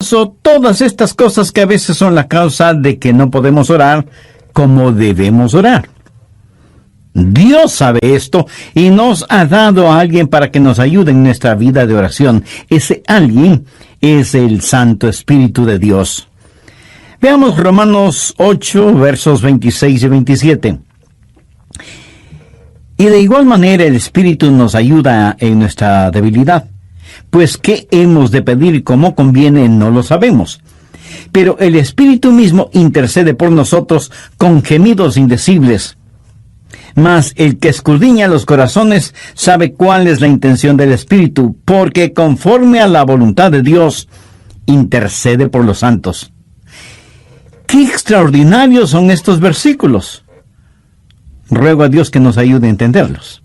paso todas estas cosas que a veces son la causa de que no podemos orar como debemos orar. Dios sabe esto y nos ha dado a alguien para que nos ayude en nuestra vida de oración. Ese alguien es el Santo Espíritu de Dios. Veamos Romanos 8, versos 26 y 27. Y de igual manera el Espíritu nos ayuda en nuestra debilidad. Pues qué hemos de pedir como conviene no lo sabemos. Pero el Espíritu mismo intercede por nosotros con gemidos indecibles. Mas el que escudriña los corazones sabe cuál es la intención del Espíritu, porque conforme a la voluntad de Dios, intercede por los santos. ¡Qué extraordinarios son estos versículos! Ruego a Dios que nos ayude a entenderlos.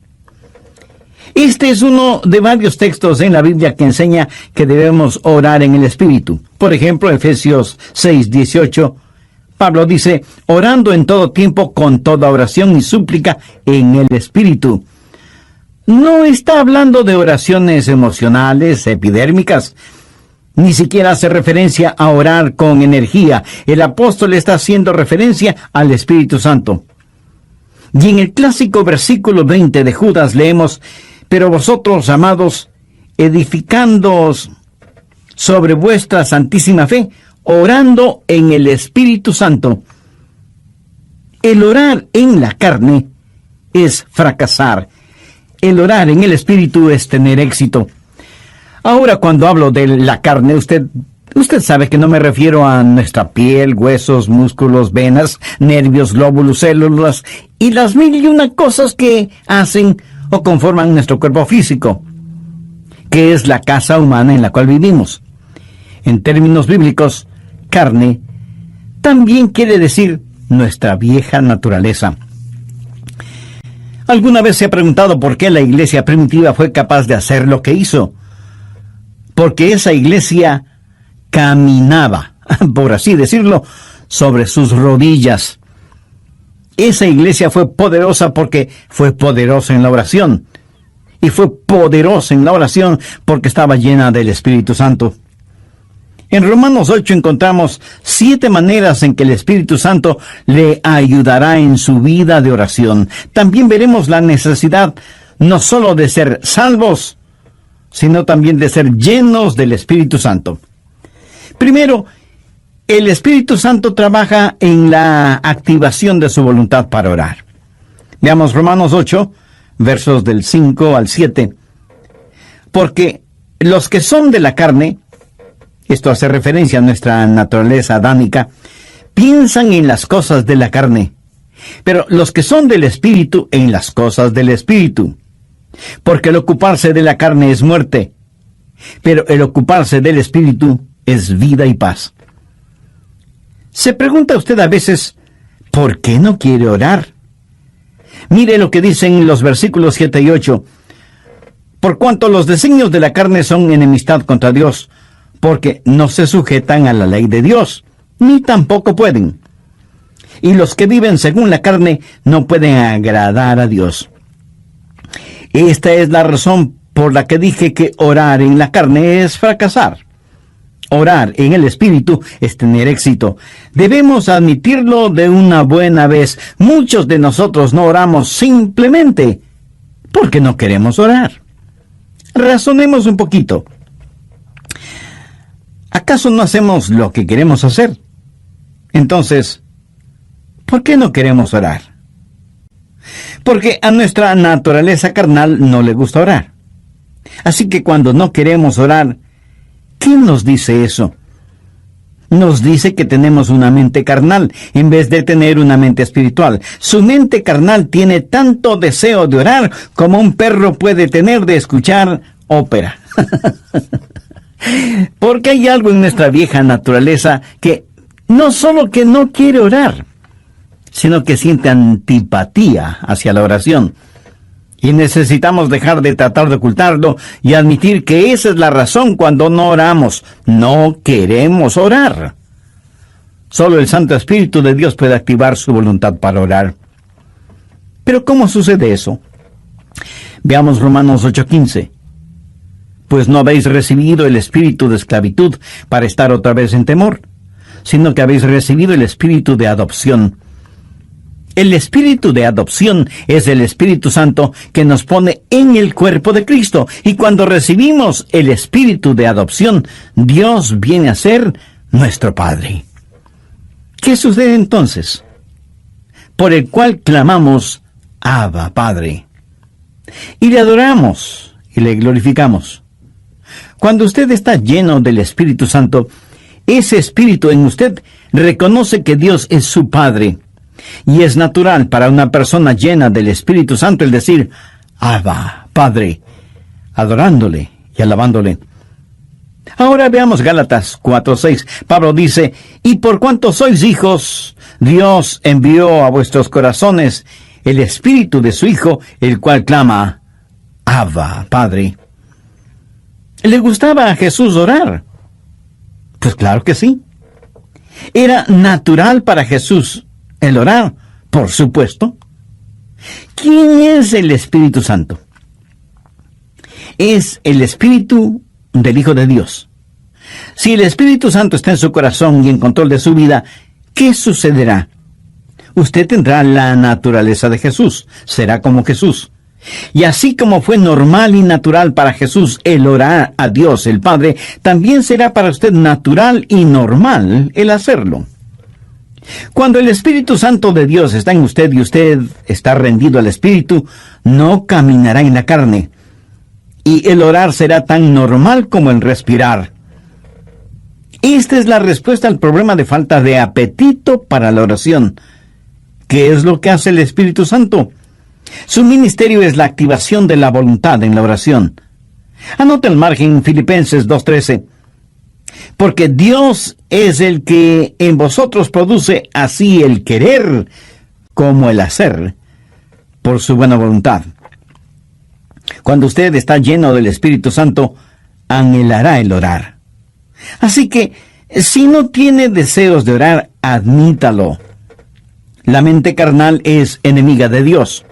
Este es uno de varios textos en la Biblia que enseña que debemos orar en el Espíritu. Por ejemplo, Efesios 6:18, Pablo dice, orando en todo tiempo con toda oración y súplica en el Espíritu. No está hablando de oraciones emocionales, epidérmicas. Ni siquiera hace referencia a orar con energía. El apóstol está haciendo referencia al Espíritu Santo. Y en el clásico versículo 20 de Judas leemos, pero vosotros, amados, edificándoos sobre vuestra santísima fe, orando en el Espíritu Santo. El orar en la carne es fracasar. El orar en el Espíritu es tener éxito. Ahora, cuando hablo de la carne, usted sabe que no me refiero a nuestra piel, huesos, músculos, venas, nervios, glóbulos, células y las mil y una cosas que hacen o conforman nuestro cuerpo físico, que es la casa humana en la cual vivimos. En términos bíblicos, carne también quiere decir nuestra vieja naturaleza. ¿Alguna vez se ha preguntado por qué la iglesia primitiva fue capaz de hacer lo que hizo? Porque esa iglesia caminaba, por así decirlo, sobre sus rodillas. Esa iglesia fue poderosa porque fue poderosa en la oración. Y fue poderosa en la oración porque estaba llena del Espíritu Santo. En Romanos 8 encontramos 7 maneras en que el Espíritu Santo le ayudará en su vida de oración. También veremos la necesidad no solo de ser salvos, sino también de ser llenos del Espíritu Santo. Primero, el Espíritu Santo trabaja en la activación de su voluntad para orar. Veamos Romanos 8, versos del 5 al 7. Porque los que son de la carne, esto hace referencia a nuestra naturaleza adánica, piensan en las cosas de la carne, pero los que son del Espíritu en las cosas del Espíritu. Porque el ocuparse de la carne es muerte, pero el ocuparse del Espíritu es vida y paz. ¿Se pregunta usted a veces, ¿por qué no quiere orar? Mire lo que dicen los versículos 7 y 8. Por cuanto los designios de la carne son enemistad contra Dios, porque no se sujetan a la ley de Dios, ni tampoco pueden. Y los que viven según la carne no pueden agradar a Dios. Esta es la razón por la que dije que orar en la carne es fracasar. Orar en el Espíritu es tener éxito. Debemos admitirlo de una buena vez. Muchos de nosotros no oramos simplemente porque no queremos orar. Razonemos un poquito. ¿Acaso no hacemos lo que queremos hacer? Entonces, ¿por qué no queremos orar? Porque a nuestra naturaleza carnal no le gusta orar. Así que cuando no queremos orar, ¿quién nos dice eso? Nos dice que tenemos una mente carnal en vez de tener una mente espiritual. Su mente carnal tiene tanto deseo de orar como un perro puede tener de escuchar ópera. Porque hay algo en nuestra vieja naturaleza que no solo que no quiere orar, sino que siente antipatía hacia la oración. Y necesitamos dejar de tratar de ocultarlo y admitir que esa es la razón cuando no oramos. No queremos orar. Solo el Santo Espíritu de Dios puede activar su voluntad para orar. Pero ¿cómo sucede eso? Veamos Romanos 8:15. Pues no habéis recibido el espíritu de esclavitud para estar otra vez en temor, sino que habéis recibido el espíritu de adopción. El espíritu de adopción es el Espíritu Santo que nos pone en el cuerpo de Cristo. Y cuando recibimos el espíritu de adopción, Dios viene a ser nuestro Padre. ¿Qué sucede entonces? Por el cual clamamos, Abba, Padre. Y le adoramos y le glorificamos. Cuando usted está lleno del Espíritu Santo, ese Espíritu en usted reconoce que Dios es su Padre. Y es natural para una persona llena del Espíritu Santo el decir, Abba, Padre, adorándole y alabándole. Ahora veamos Gálatas 4:6. Pablo dice, y por cuanto sois hijos, Dios envió a vuestros corazones el Espíritu de su Hijo, el cual clama, Abba, Padre. ¿Le gustaba a Jesús orar? Pues claro que sí. ¿Era natural para Jesús el orar? Por supuesto. ¿Quién es el Espíritu Santo? Es el Espíritu del Hijo de Dios. Si el Espíritu Santo está en su corazón y en control de su vida, ¿qué sucederá? Usted tendrá la naturaleza de Jesús, será como Jesús. Y así como fue normal y natural para Jesús el orar a Dios el Padre, también será para usted natural y normal el hacerlo. Cuando el Espíritu Santo de Dios está en usted y usted está rendido al Espíritu, no caminará en la carne. Y el orar será tan normal como el respirar. Esta es la respuesta al problema de falta de apetito para la oración. ¿Qué es lo que hace el Espíritu Santo? Su ministerio es la activación de la voluntad en la oración. Anota el margen Filipenses 2:13. Porque Dios es el que en vosotros produce así el querer como el hacer por su buena voluntad. Cuando usted está lleno del Espíritu Santo, anhelará el orar. Así que, si no tiene deseos de orar, admítalo. La mente carnal es enemiga de Dios.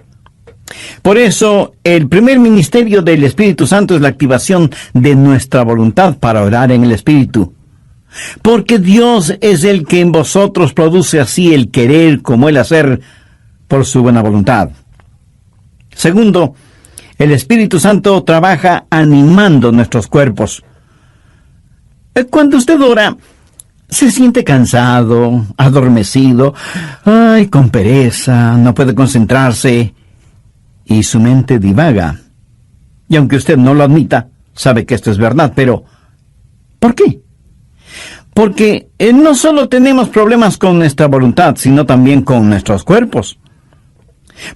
Por eso, el primer ministerio del Espíritu Santo es la activación de nuestra voluntad para orar en el Espíritu. Porque Dios es el que en vosotros produce así el querer como el hacer por su buena voluntad. Segundo, el Espíritu Santo trabaja animando nuestros cuerpos. Cuando usted ora, se siente cansado, adormecido, con pereza, no puede concentrarse, y su mente divaga. Y aunque usted no lo admita, sabe que esto es verdad, pero ¿por qué? Porque no solo tenemos problemas con nuestra voluntad, sino también con nuestros cuerpos.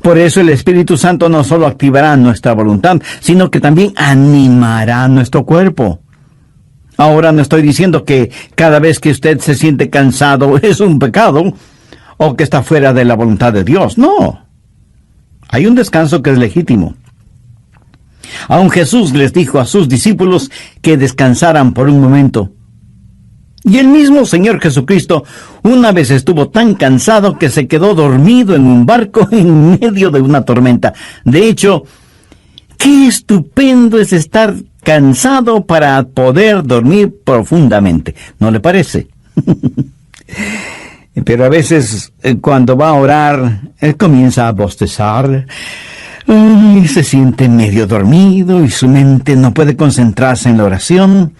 Por eso el Espíritu Santo no solo activará nuestra voluntad, sino que también animará nuestro cuerpo. Ahora no estoy diciendo que cada vez que usted se siente cansado es un pecado, o que está fuera de la voluntad de Dios. No. Hay un descanso que es legítimo. Aun Jesús les dijo a sus discípulos que descansaran por un momento. Y el mismo Señor Jesucristo una vez estuvo tan cansado que se quedó dormido en un barco en medio de una tormenta. De hecho, qué estupendo es estar cansado para poder dormir profundamente. ¿No le parece? Pero a veces, cuando va a orar, comienza a bostezar, y se siente medio dormido y su mente no puede concentrarse en la oración.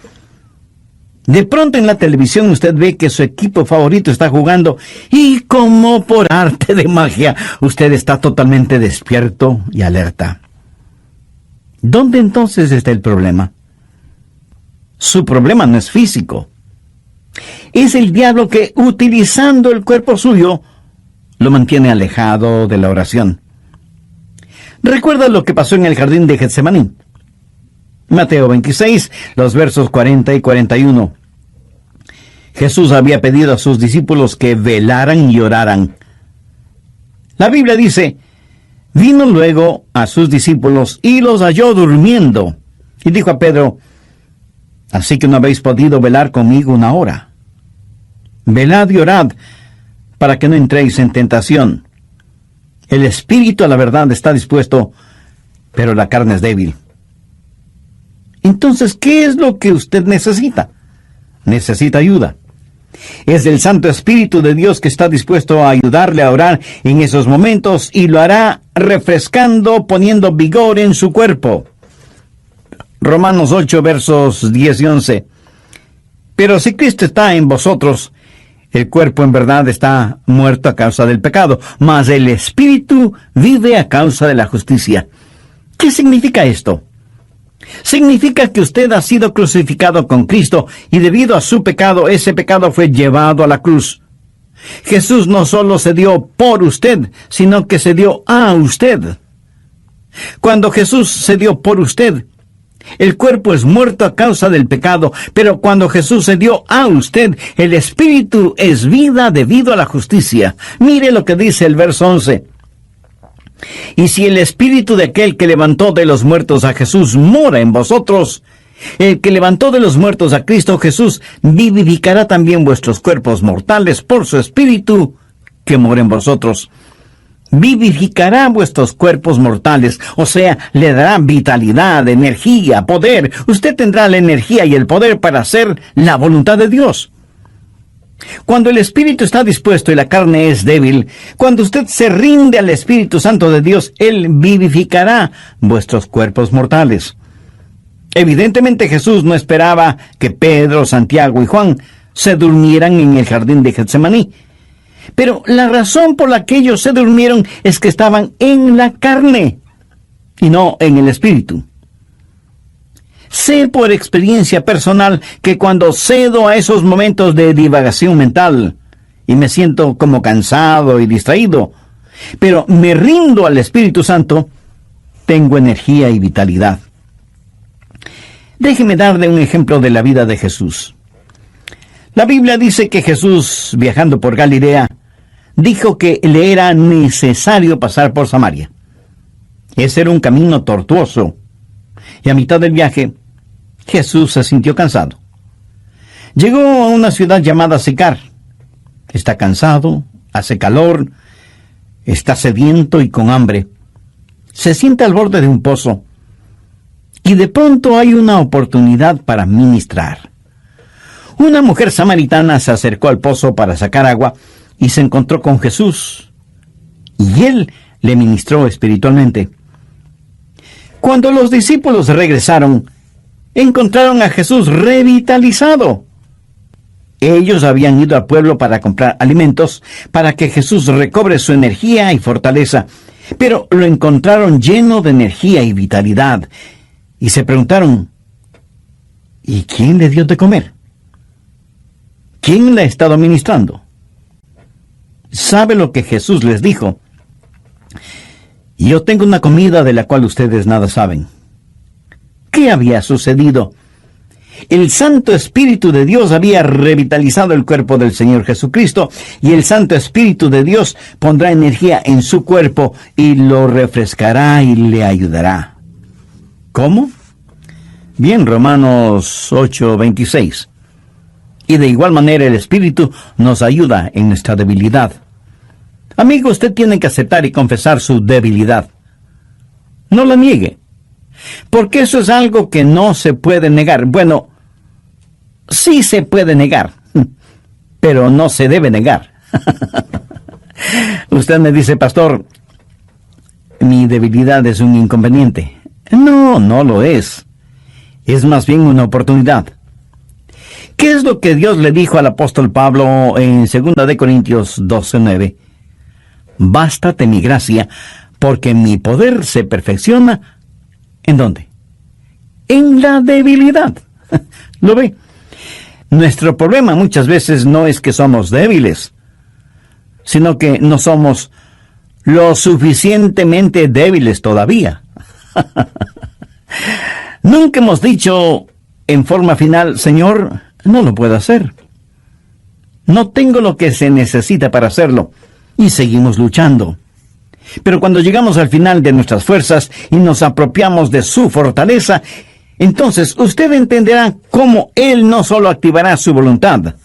De pronto en la televisión usted ve que su equipo favorito está jugando y como por arte de magia, usted está totalmente despierto y alerta. ¿Dónde entonces está el problema? Su problema no es físico. Es el diablo que, utilizando el cuerpo suyo, lo mantiene alejado de la oración. ¿Recuerda lo que pasó en el jardín de Getsemaní? Mateo 26, los versos 40 y 41. Jesús había pedido a sus discípulos que velaran y oraran. La Biblia dice, vino luego a sus discípulos y los halló durmiendo. Y dijo a Pedro, ¿así que no habéis podido velar conmigo una hora? Velad y orad, para que no entréis en tentación. El espíritu a la verdad está dispuesto, pero la carne es débil. Entonces, ¿qué es lo que usted necesita? Necesita ayuda. Es el Santo Espíritu de Dios que está dispuesto a ayudarle a orar en esos momentos y lo hará refrescando, poniendo vigor en su cuerpo. Romanos 8, versos 10 y 11. Pero si Cristo está en vosotros, el cuerpo en verdad está muerto a causa del pecado, mas el Espíritu vive a causa de la justicia. ¿Qué significa esto? Significa que usted ha sido crucificado con Cristo y debido a su pecado, ese pecado fue llevado a la cruz. Jesús no solo se dio por usted, sino que se dio a usted. Cuando Jesús se dio por usted, el cuerpo es muerto a causa del pecado, pero cuando Jesús se dio a usted, el Espíritu es vida debido a la justicia. Mire lo que dice el verso 11. Y si el Espíritu de aquel que levantó de los muertos a Jesús mora en vosotros, el que levantó de los muertos a Cristo Jesús vivificará también vuestros cuerpos mortales por su Espíritu que mora en vosotros. Vivificará vuestros cuerpos mortales, o sea, le dará vitalidad, energía, poder. Usted tendrá la energía y el poder para hacer la voluntad de Dios. Cuando el Espíritu está dispuesto y la carne es débil, cuando usted se rinde al Espíritu Santo de Dios, Él vivificará vuestros cuerpos mortales. Evidentemente Jesús no esperaba que Pedro, Santiago y Juan se durmieran en el jardín de Getsemaní. Pero la razón por la que ellos se durmieron es que estaban en la carne y no en el Espíritu. Sé por experiencia personal que cuando cedo a esos momentos de divagación mental y me siento como cansado y distraído, pero me rindo al Espíritu Santo, tengo energía y vitalidad. Déjeme darle un ejemplo de la vida de Jesús. La Biblia dice que Jesús, viajando por Galilea, dijo que le era necesario pasar por Samaria. Ese era un camino tortuoso. Y a mitad del viaje, Jesús se sintió cansado. Llegó a una ciudad llamada Sicar. Está cansado, hace calor, está sediento y con hambre. Se sienta al borde de un pozo. Y de pronto hay una oportunidad para ministrar. Una mujer samaritana se acercó al pozo para sacar agua y se encontró con Jesús. Y él le ministró espiritualmente. Cuando los discípulos regresaron, encontraron a Jesús revitalizado. Ellos habían ido al pueblo para comprar alimentos para que Jesús recobre su energía y fortaleza, pero lo encontraron lleno de energía y vitalidad, y se preguntaron, ¿y quién le dio de comer? ¿Quién le ha estado ministrando? ¿Sabe lo que Jesús les dijo? Yo tengo una comida de la cual ustedes nada saben. ¿Qué había sucedido? El Santo Espíritu de Dios había revitalizado el cuerpo del Señor Jesucristo, y el Santo Espíritu de Dios pondrá energía en su cuerpo y lo refrescará y le ayudará. ¿Cómo? Bien, Romanos 8:26. Y de igual manera el Espíritu nos ayuda en nuestra debilidad. Amigo, usted tiene que aceptar y confesar su debilidad. No la niegue, porque eso es algo que no se puede negar. Bueno, sí se puede negar, pero no se debe negar. Usted me dice, pastor, mi debilidad es un inconveniente. No, no lo es. Es más bien una oportunidad. ¿Qué es lo que Dios le dijo al apóstol Pablo en 2 de Corintios 12:9? Bástate mi gracia, porque mi poder se perfecciona. ¿En dónde? En la debilidad. ¿Lo ve? Nuestro problema muchas veces no es que somos débiles, sino que no somos lo suficientemente débiles todavía. Nunca hemos dicho en forma final, Señor, no lo puedo hacer. No tengo lo que se necesita para hacerlo. Y seguimos luchando. Pero cuando llegamos al final de nuestras fuerzas y nos apropiamos de su fortaleza, entonces usted entenderá cómo Él no solo activará su voluntad,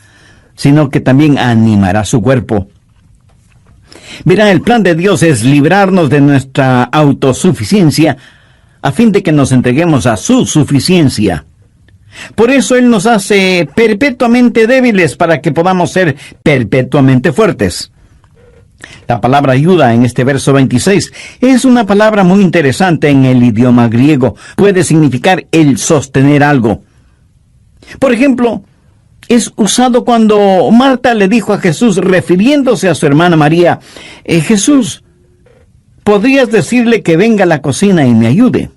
sino que también animará su cuerpo. Verá, el plan de Dios es librarnos de nuestra autosuficiencia a fin de que nos entreguemos a su suficiencia. Por eso Él nos hace perpetuamente débiles para que podamos ser perpetuamente fuertes. La palabra ayuda en este verso 26 es una palabra muy interesante en el idioma griego. Puede significar el sostener algo. Por ejemplo, es usado cuando Marta le dijo a Jesús, refiriéndose a su hermana María, Jesús, ¿podrías decirle que venga a la cocina y me ayude?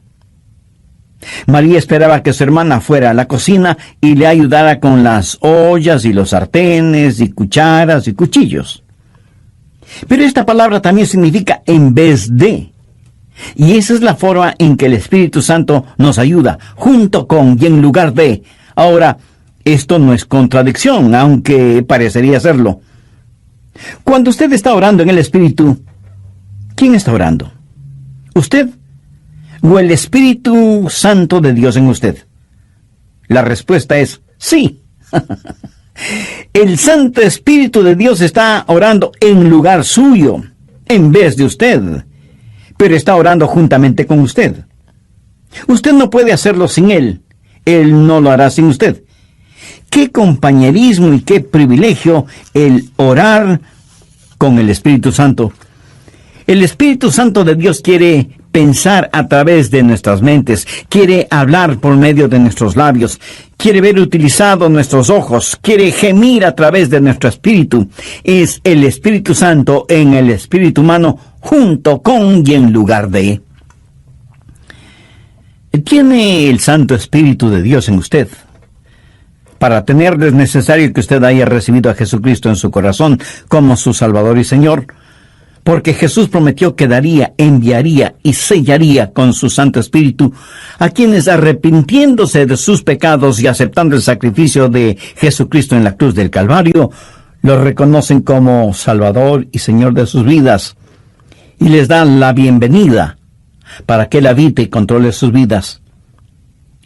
María esperaba que su hermana fuera a la cocina y le ayudara con las ollas y los sartenes y cucharas y cuchillos. Pero esta palabra también significa en vez de. Y esa es la forma en que el Espíritu Santo nos ayuda, junto con y en lugar de. Ahora, esto no es contradicción, aunque parecería serlo. Cuando usted está orando en el Espíritu, ¿quién está orando? ¿Usted o el Espíritu Santo de Dios en usted? La respuesta es sí. El Santo Espíritu de Dios está orando en lugar suyo, en vez de usted, pero está orando juntamente con usted. Usted no puede hacerlo sin Él. Él no lo hará sin usted. Qué compañerismo y qué privilegio el orar con el Espíritu Santo. El Espíritu Santo de Dios quiere pensar a través de nuestras mentes, quiere hablar por medio de nuestros labios, quiere ver utilizados nuestros ojos, quiere gemir a través de nuestro espíritu. Es el Espíritu Santo en el espíritu humano, junto con y en lugar de. ¿Tiene el Santo Espíritu de Dios en usted? Para tenerlo es necesario que usted haya recibido a Jesucristo en su corazón como su Salvador y Señor, porque Jesús prometió que daría, enviaría y sellaría con su Santo Espíritu a quienes, arrepintiéndose de sus pecados y aceptando el sacrificio de Jesucristo en la cruz del Calvario, lo reconocen como Salvador y Señor de sus vidas, y les dan la bienvenida para que Él habite y controle sus vidas.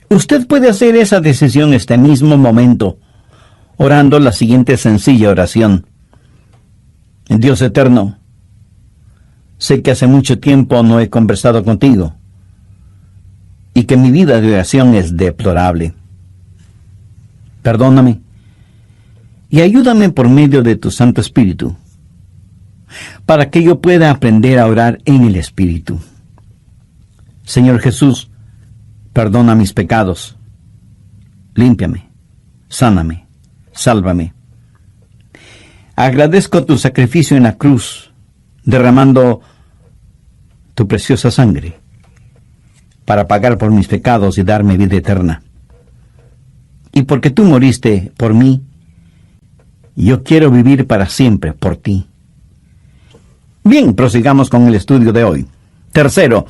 Usted puede hacer esa decisión este mismo momento, orando la siguiente sencilla oración. Dios eterno, sé que hace mucho tiempo no he conversado contigo y que mi vida de oración es deplorable. Perdóname y ayúdame por medio de tu Santo Espíritu para que yo pueda aprender a orar en el Espíritu. Señor Jesús, perdona mis pecados, límpiame, sáname, sálvame. Agradezco tu sacrificio en la cruz, derramando tu preciosa sangre para pagar por mis pecados y darme vida eterna. Y porque tú moriste por mí, yo quiero vivir para siempre por ti. Bien, prosigamos con el estudio de hoy. Tercero,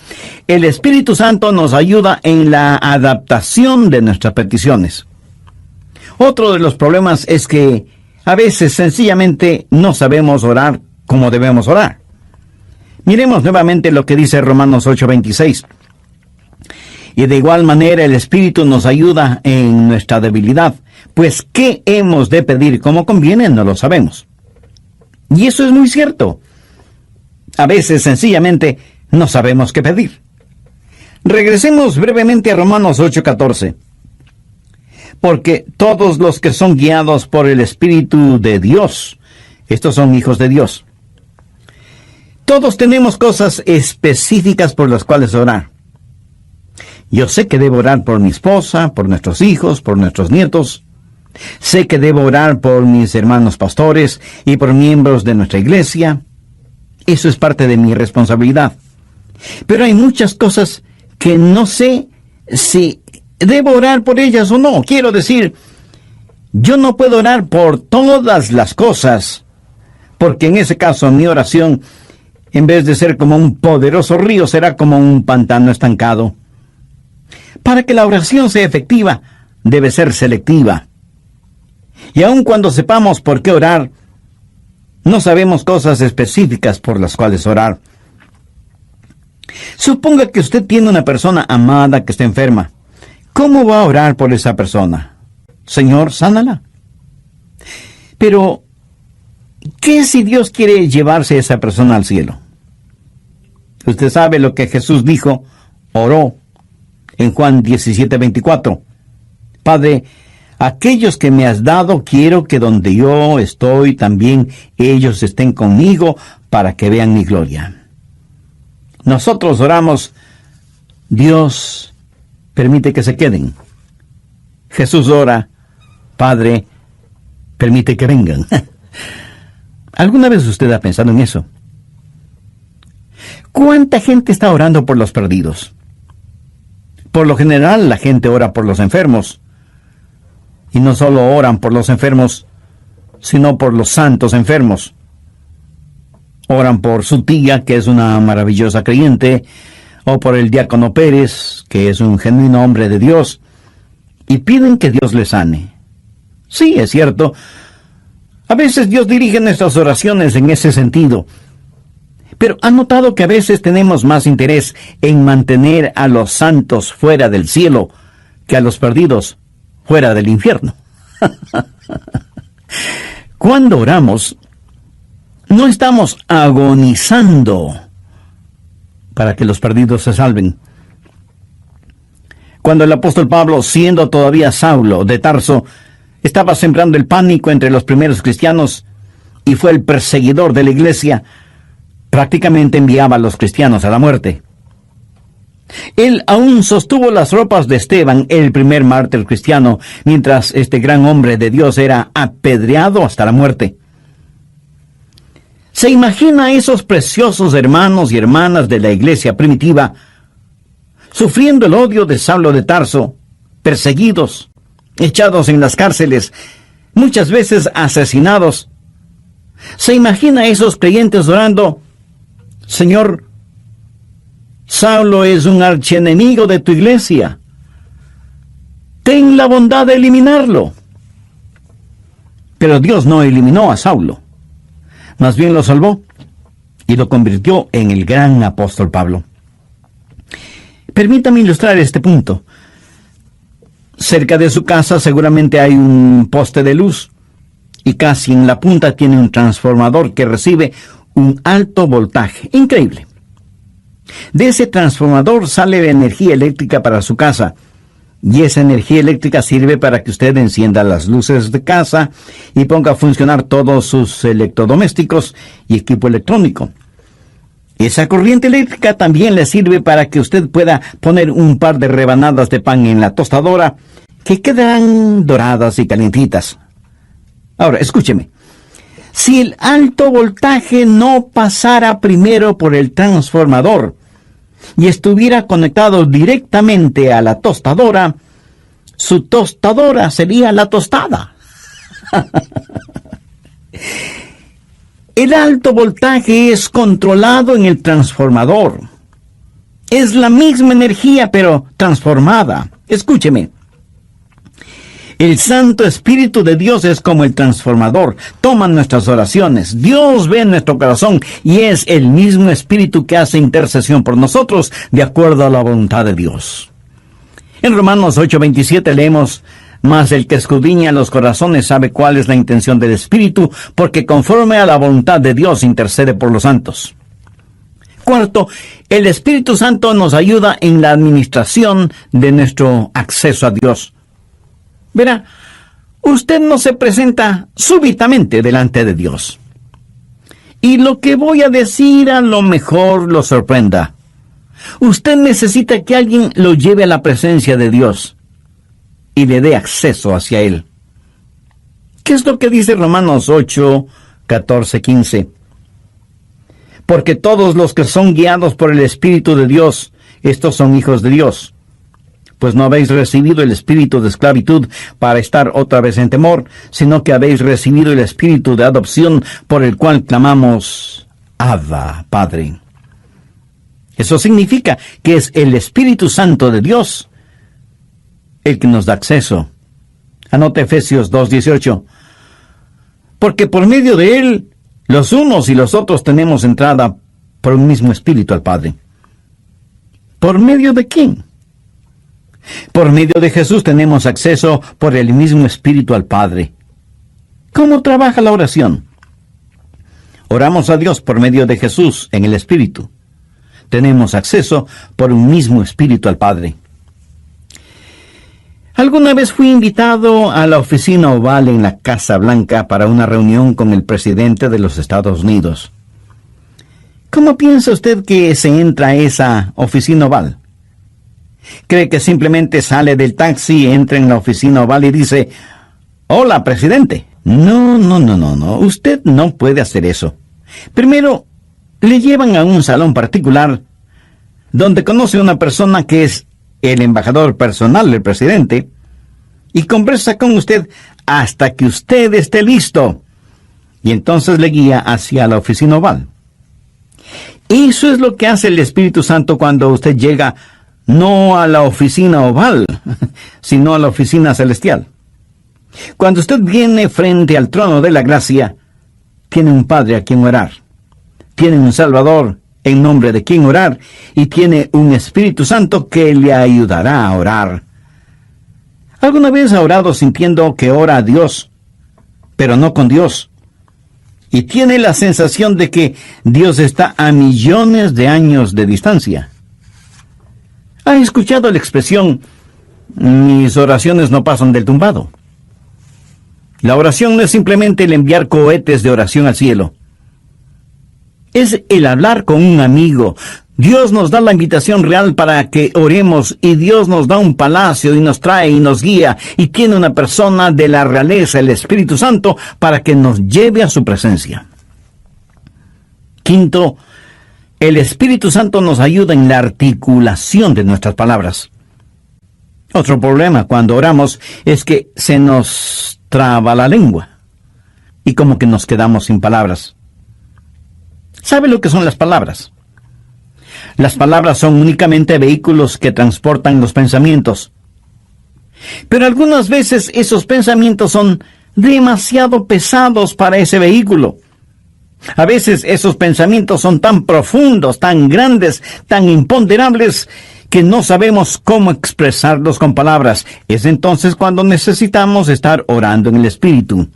el Espíritu Santo nos ayuda en la adaptación de nuestras peticiones. Otro de los problemas es que a veces sencillamente no sabemos orar como debemos orar. Miremos nuevamente lo que dice Romanos 8:26. Y de igual manera el Espíritu nos ayuda en nuestra debilidad, pues ¿qué hemos de pedir como conviene? No lo sabemos. Y eso es muy cierto. A veces sencillamente no sabemos qué pedir. Regresemos brevemente a Romanos 8:14. Porque todos los que son guiados por el Espíritu de Dios, estos son hijos de Dios. Todos tenemos cosas específicas por las cuales orar. Yo sé que debo orar por mi esposa, por nuestros hijos, por nuestros nietos. Sé que debo orar por mis hermanos pastores y por miembros de nuestra iglesia. Eso es parte de mi responsabilidad. Pero hay muchas cosas que no sé si debo orar por ellas o no. Quiero decir, yo no puedo orar por todas las cosas, porque en ese caso mi oración, en vez de ser como un poderoso río, será como un pantano estancado. Para que la oración sea efectiva, debe ser selectiva. Y aun cuando sepamos por qué orar, no sabemos cosas específicas por las cuales orar. Suponga que usted tiene una persona amada que está enferma. ¿Cómo va a orar por esa persona? Señor, sánala. Pero, ¿qué si Dios quiere llevarse a esa persona al cielo? Usted sabe lo que Jesús dijo, oró en Juan 17:24. Padre, aquellos que me has dado, quiero que donde yo estoy, también ellos estén conmigo, para que vean mi gloria. Nosotros oramos, Dios, permite que se queden. Jesús ora, Padre, permite que vengan. ¿Alguna vez usted ha pensado en eso? ¿Cuánta gente está orando por los perdidos? Por lo general, la gente ora por los enfermos. Y no solo oran por los enfermos, sino por los santos enfermos. Oran por su tía, que es una maravillosa creyente, o por el diácono Pérez, que es un genuino hombre de Dios, y piden que Dios les sane. Sí, es cierto. A veces Dios dirige nuestras oraciones en ese sentido. Pero ¿han notado que a veces tenemos más interés en mantener a los santos fuera del cielo que a los perdidos fuera del infierno? Cuando oramos, no estamos agonizando para que los perdidos se salven. Cuando el apóstol Pablo, siendo todavía Saulo de Tarso, estaba sembrando el pánico entre los primeros cristianos y fue el perseguidor de la iglesia, prácticamente enviaba a los cristianos a la muerte. Él aún sostuvo las ropas de Esteban, el primer mártir cristiano, mientras este gran hombre de Dios era apedreado hasta la muerte. ¿Se imagina a esos preciosos hermanos y hermanas de la iglesia primitiva sufriendo el odio de Saulo de Tarso, perseguidos, echados en las cárceles, muchas veces asesinados? ¿Se imagina a esos creyentes orando, Señor, Saulo es un archienemigo de tu iglesia, ten la bondad de eliminarlo? Pero Dios no eliminó a Saulo, más bien lo salvó y lo convirtió en el gran apóstol Pablo. Permítame ilustrar este punto. Cerca de su casa seguramente hay un poste de luz y casi en la punta tiene un transformador que recibe un alto voltaje. Increíble. De ese transformador sale energía eléctrica para su casa, y esa energía eléctrica sirve para que usted encienda las luces de casa y ponga a funcionar todos sus electrodomésticos y equipo electrónico. Esa corriente eléctrica también le sirve para que usted pueda poner un par de rebanadas de pan en la tostadora que quedarán doradas y calientitas. Ahora, escúcheme. Si el alto voltaje no pasara primero por el transformador y estuviera conectado directamente a la tostadora, su tostadora sería la tostada. El alto voltaje es controlado en el transformador. Es la misma energía, pero transformada. Escúcheme. El Santo Espíritu de Dios es como el transformador. Toma nuestras oraciones. Dios ve nuestro corazón y es el mismo Espíritu que hace intercesión por nosotros de acuerdo a la voluntad de Dios. En Romanos 8:27 leemos, mas el que escudriña los corazones sabe cuál es la intención del Espíritu, porque conforme a la voluntad de Dios intercede por los santos. Cuarto, el Espíritu Santo nos ayuda en la administración de nuestro acceso a Dios. Verá, usted no se presenta súbitamente delante de Dios. Y lo que voy a decir a lo mejor lo sorprenda. Usted necesita que alguien lo lleve a la presencia de Dios y le dé acceso hacia Él. ¿Qué es lo que dice Romanos 8, 14, 15? Porque todos los que son guiados por el Espíritu de Dios, estos son hijos de Dios. Pues no habéis recibido el espíritu de esclavitud para estar otra vez en temor, sino que habéis recibido el espíritu de adopción por el cual clamamos, Abba, Padre. Eso significa que es el Espíritu Santo de Dios el que nos da acceso. Anote Efesios 2:18. Porque por medio de Él, los unos y los otros tenemos entrada por un mismo Espíritu al Padre. ¿Por medio de quién? Por medio de Jesús tenemos acceso por el mismo Espíritu al Padre. ¿Cómo trabaja la oración? Oramos a Dios por medio de Jesús en el Espíritu. Tenemos acceso por un mismo Espíritu al Padre. Alguna vez fui invitado a la oficina oval en la Casa Blanca para una reunión con el presidente de los Estados Unidos. ¿Cómo piensa usted que se entra a esa oficina oval? ¿Cree que simplemente sale del taxi, entra en la oficina oval y dice: «Hola, presidente»? No. Usted no puede hacer eso. Primero, le llevan a un salón particular donde conoce a una persona que es el embajador personal del presidente y conversa con usted hasta que usted esté listo. Y entonces le guía hacia la oficina oval. Eso es lo que hace el Espíritu Santo cuando usted llega no a la oficina oval, sino a la oficina celestial. Cuando usted viene frente al trono de la gracia, tiene un Padre a quien orar, tiene un Salvador en nombre de quien orar, y tiene un Espíritu Santo que le ayudará a orar. ¿Alguna vez ha orado sintiendo que ora a Dios, pero no con Dios? Y tiene la sensación de que Dios está a millones de años de distancia. ¿Ha escuchado la expresión: mis oraciones no pasan del tumbado? La oración no es simplemente el enviar cohetes de oración al cielo. Es el hablar con un amigo. Dios nos da la invitación real para que oremos, y Dios nos da un palacio y nos trae y nos guía, y tiene una persona de la realeza, el Espíritu Santo, para que nos lleve a su presencia. Quinto, el Espíritu Santo nos ayuda en la articulación de nuestras palabras. Otro problema cuando oramos es que se nos traba la lengua y como que nos quedamos sin palabras. ¿Sabe lo que son las palabras? Las palabras son únicamente vehículos que transportan los pensamientos. Pero algunas veces esos pensamientos son demasiado pesados para ese vehículo. A veces esos pensamientos son tan profundos, tan grandes, tan imponderables, que no sabemos cómo expresarlos con palabras. Es entonces cuando necesitamos estar orando en el Espíritu.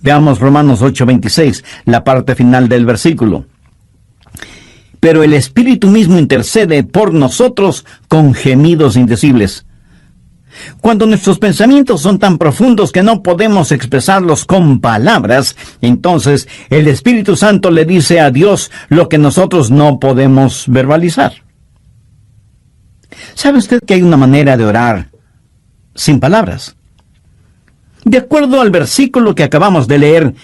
Veamos Romanos 8:26, la parte final del versículo. Pero el Espíritu mismo intercede por nosotros con gemidos indecibles. Cuando nuestros pensamientos son tan profundos que no podemos expresarlos con palabras, entonces el Espíritu Santo le dice a Dios lo que nosotros no podemos verbalizar. ¿Sabe usted que hay una manera de orar sin palabras? De acuerdo al versículo que acabamos de leer,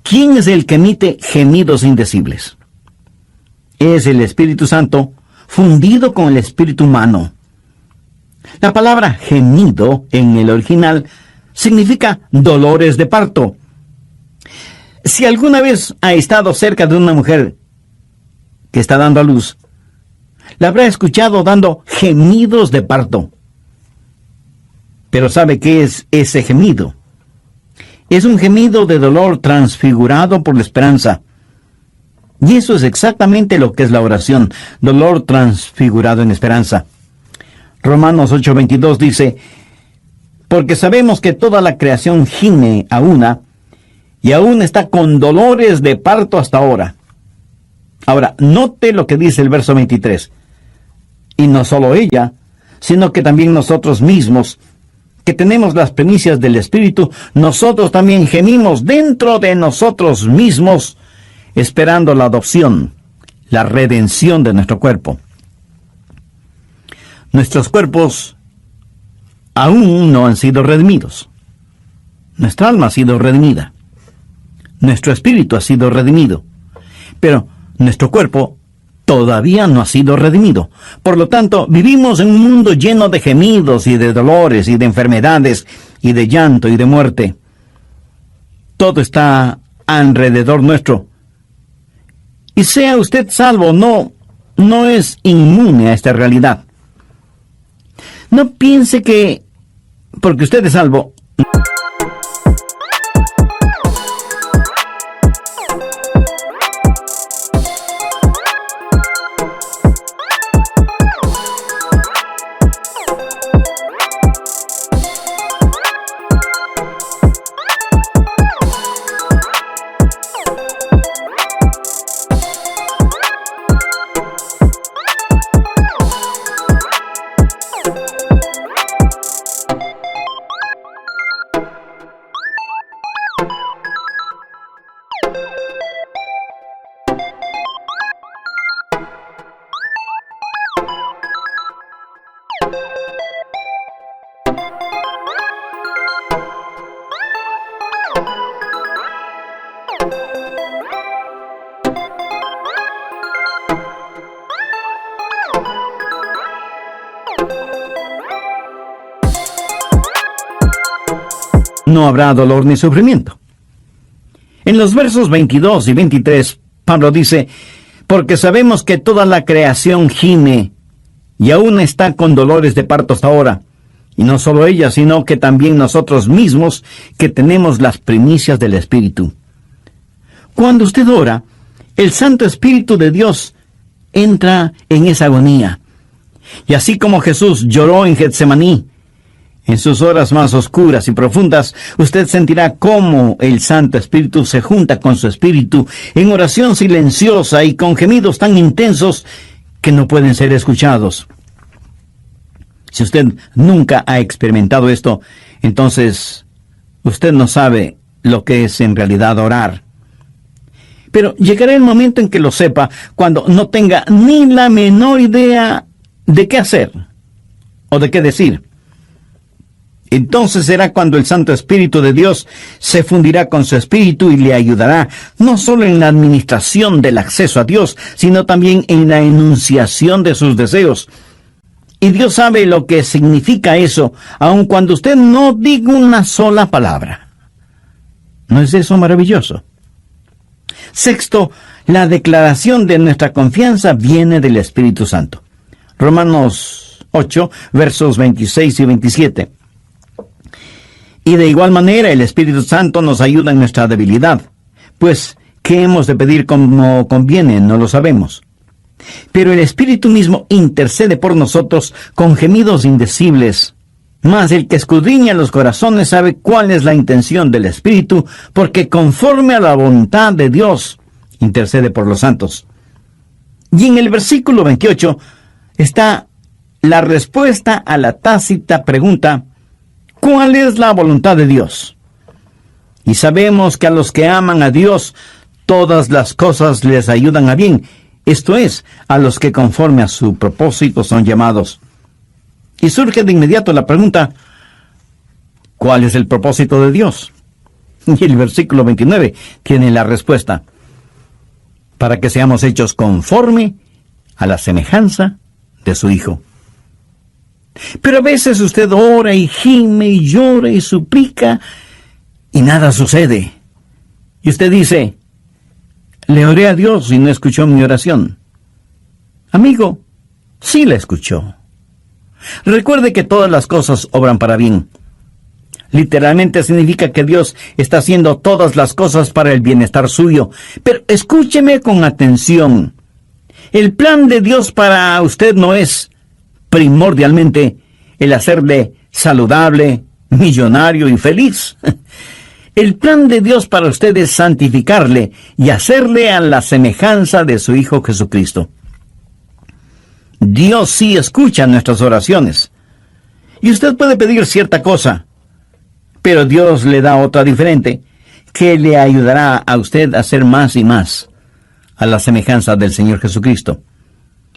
¿quién es el que emite gemidos indecibles? Es el Espíritu Santo fundido con el espíritu humano. La palabra gemido en el original significa dolores de parto. Si alguna vez ha estado cerca de una mujer que está dando a luz, la habrá escuchado dando gemidos de parto. Pero ¿sabe qué es ese gemido? Es un gemido de dolor transfigurado por la esperanza. Y eso es exactamente lo que es la oración, dolor transfigurado en esperanza. Romanos 8:22 dice: porque sabemos que toda la creación gime a una, y aún está con dolores de parto hasta ahora. Ahora, note lo que dice el verso 23. Y no solo ella, sino que también nosotros mismos, que tenemos las primicias del Espíritu, nosotros también gemimos dentro de nosotros mismos, esperando la adopción, la redención de nuestro cuerpo. Nuestros cuerpos aún no han sido redimidos. Nuestra alma ha sido redimida. Nuestro espíritu ha sido redimido. Pero nuestro cuerpo todavía no ha sido redimido. Por lo tanto, vivimos en un mundo lleno de gemidos y de dolores y de enfermedades y de llanto y de muerte. Todo está alrededor nuestro. Y sea usted salvo o no es inmune a esta realidad. No piense que porque usted es salvo, no habrá dolor ni sufrimiento. En los versos 22 y 23, Pablo dice, porque sabemos que toda la creación gime y aún está con dolores de parto hasta ahora. Y no solo ella, sino que también nosotros mismos, que tenemos las primicias del Espíritu. Cuando usted ora, el Santo Espíritu de Dios entra en esa agonía. Y así como Jesús lloró en Getsemaní, en sus horas más oscuras y profundas, usted sentirá cómo el Santo Espíritu se junta con su espíritu en oración silenciosa y con gemidos tan intensos que no pueden ser escuchados. Si usted nunca ha experimentado esto, entonces usted no sabe lo que es en realidad orar. Pero llegará el momento en que lo sepa, cuando no tenga ni la menor idea de qué hacer o de qué decir. Entonces será cuando el Santo Espíritu de Dios se fundirá con su espíritu y le ayudará no solo en la administración del acceso a Dios, sino también en la enunciación de sus deseos. Y Dios sabe lo que significa eso, aun cuando usted no diga una sola palabra. ¿No es eso maravilloso? Sexto, la declaración de nuestra confianza viene del Espíritu Santo. Romanos 8, versos 26 y 27. Y de igual manera el Espíritu Santo nos ayuda en nuestra debilidad, pues ¿qué hemos de pedir como conviene? No lo sabemos. Pero el Espíritu mismo intercede por nosotros con gemidos indecibles. Mas el que escudriña los corazones sabe cuál es la intención del Espíritu, porque conforme a la voluntad de Dios intercede por los santos. Y en el versículo 28 está la respuesta a la tácita pregunta, ¿cuál es la voluntad de Dios? Y sabemos que a los que aman a Dios, todas las cosas les ayudan a bien, esto es, a los que conforme a su propósito son llamados. Y surge de inmediato la pregunta, ¿cuál es el propósito de Dios? Y el versículo 29 tiene la respuesta, para que seamos hechos conforme a la semejanza de su Hijo. Pero a veces usted ora y gime y llora y suplica y nada sucede. Y usted dice, le oré a Dios y no escuchó mi oración. Amigo, sí la escuchó. Recuerde que todas las cosas obran para bien. Literalmente significa que Dios está haciendo todas las cosas para el bienestar suyo. Pero escúcheme con atención. El plan de Dios para usted no es primordialmente el hacerle saludable, millonario y feliz. El plan de Dios para usted es santificarle y hacerle a la semejanza de su Hijo Jesucristo. Dios sí escucha nuestras oraciones. Y usted puede pedir cierta cosa, pero Dios le da otra diferente, que le ayudará a usted a hacer más y más a la semejanza del Señor Jesucristo.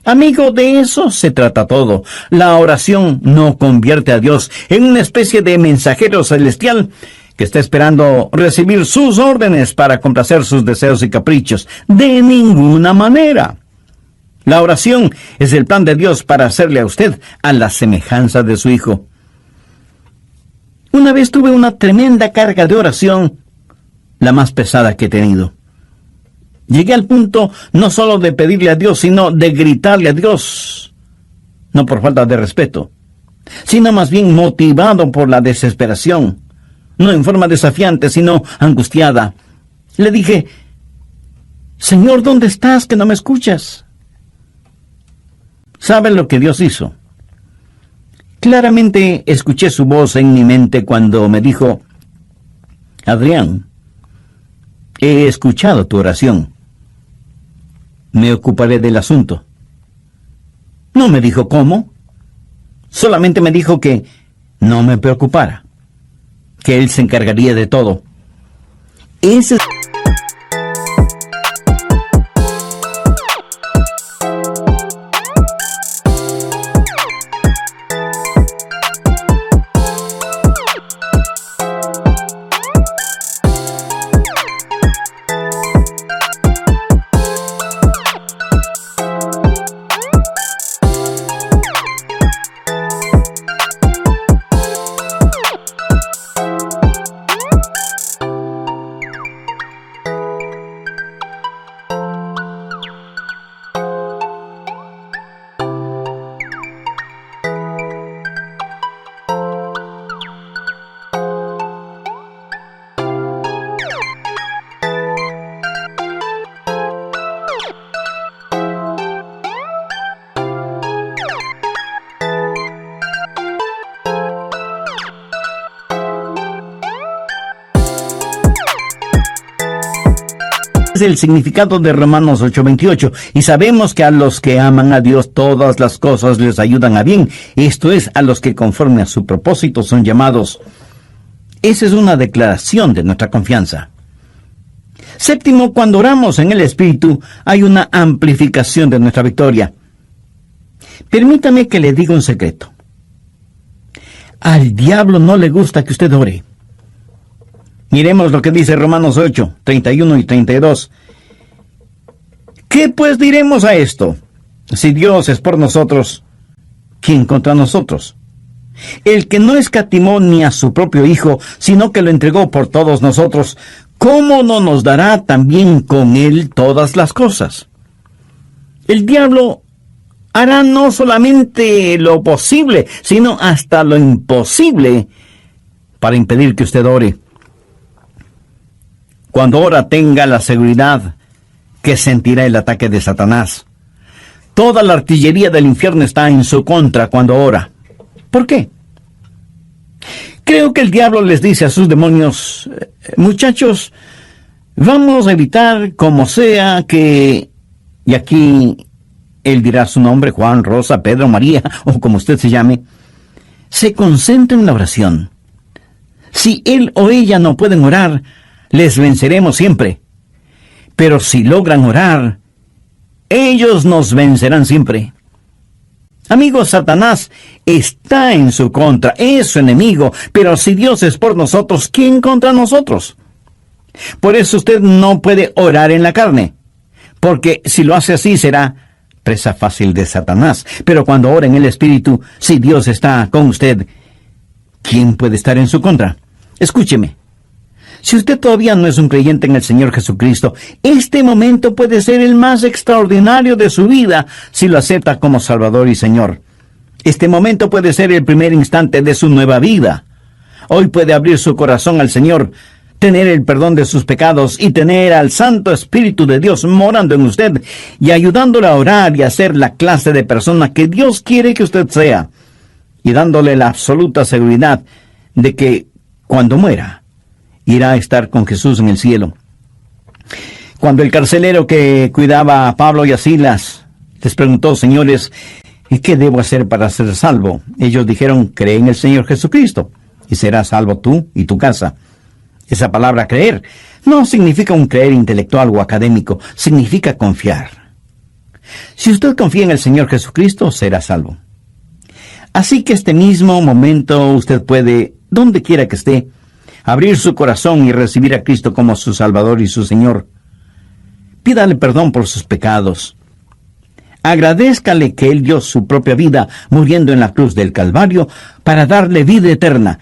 Amigo, de eso se trata todo. La oración no convierte a Dios en una especie de mensajero celestial que está esperando recibir sus órdenes para complacer sus deseos y caprichos. De ninguna manera. La oración es el plan de Dios para hacerle a usted a la semejanza de su Hijo. Una vez tuve una tremenda carga de oración, la más pesada que he tenido. Llegué al punto no solo de pedirle a Dios, sino de gritarle a Dios. No por falta de respeto, sino más bien motivado por la desesperación. No en forma desafiante, sino angustiada. Le dije, Señor, ¿dónde estás que no me escuchas? ¿Sabe lo que Dios hizo? Claramente escuché su voz en mi mente cuando me dijo, Adrián, he escuchado tu oración. Me ocuparé del asunto. No me dijo cómo. Solamente me dijo que no me preocupara, que Él se encargaría de todo. Ese es el significado de Romanos 8:28. Y sabemos que a los que aman a Dios todas las cosas les ayudan a bien. Esto es, a los que conforme a su propósito son llamados. Esa es una declaración de nuestra confianza. Séptimo, cuando oramos en el Espíritu, hay una amplificación de nuestra victoria. Permítame que le diga un secreto. Al diablo no le gusta que usted ore. Miremos lo que dice Romanos 8, 31 y 32. ¿Qué pues diremos a esto? Si Dios es por nosotros, ¿quién contra nosotros? El que no escatimó ni a su propio Hijo, sino que lo entregó por todos nosotros, ¿cómo no nos dará también con él todas las cosas? El diablo hará no solamente lo posible, sino hasta lo imposible para impedir que usted ore. Cuando ora, tenga la seguridad que sentirá el ataque de Satanás. Toda la artillería del infierno está en su contra cuando ora. ¿Por qué? Creo que el diablo les dice a sus demonios, muchachos, vamos a evitar como sea que... Y aquí él dirá su nombre, Juan, Rosa, Pedro, María, o como usted se llame. Se concentre en la oración. Si él o ella no pueden orar, les venceremos siempre. Pero si logran orar, ellos nos vencerán siempre. Amigos, Satanás está en su contra, es su enemigo, pero si Dios es por nosotros, ¿quién contra nosotros? Por eso usted no puede orar en la carne, porque si lo hace así será presa fácil de Satanás. Pero cuando ora en el Espíritu, si Dios está con usted, ¿quién puede estar en su contra? Escúcheme. Si usted todavía no es un creyente en el Señor Jesucristo, este momento puede ser el más extraordinario de su vida si lo acepta como Salvador y Señor. Este momento puede ser el primer instante de su nueva vida. Hoy puede abrir su corazón al Señor, tener el perdón de sus pecados y tener al Santo Espíritu de Dios morando en usted y ayudándole a orar y a ser la clase de persona que Dios quiere que usted sea, y dándole la absoluta seguridad de que cuando muera, irá a estar con Jesús en el cielo. Cuando el carcelero que cuidaba a Pablo y a Silas les preguntó, señores, ¿y qué debo hacer para ser salvo? Ellos dijeron, cree en el Señor Jesucristo y serás salvo tú y tu casa. Esa palabra creer no significa un creer intelectual o académico, significa confiar. Si usted confía en el Señor Jesucristo, será salvo. Así que este mismo momento usted puede, donde quiera que esté, abrir su corazón y recibir a Cristo como su Salvador y su Señor. Pídale perdón por sus pecados. Agradézcale que Él dio su propia vida muriendo en la cruz del Calvario para darle vida eterna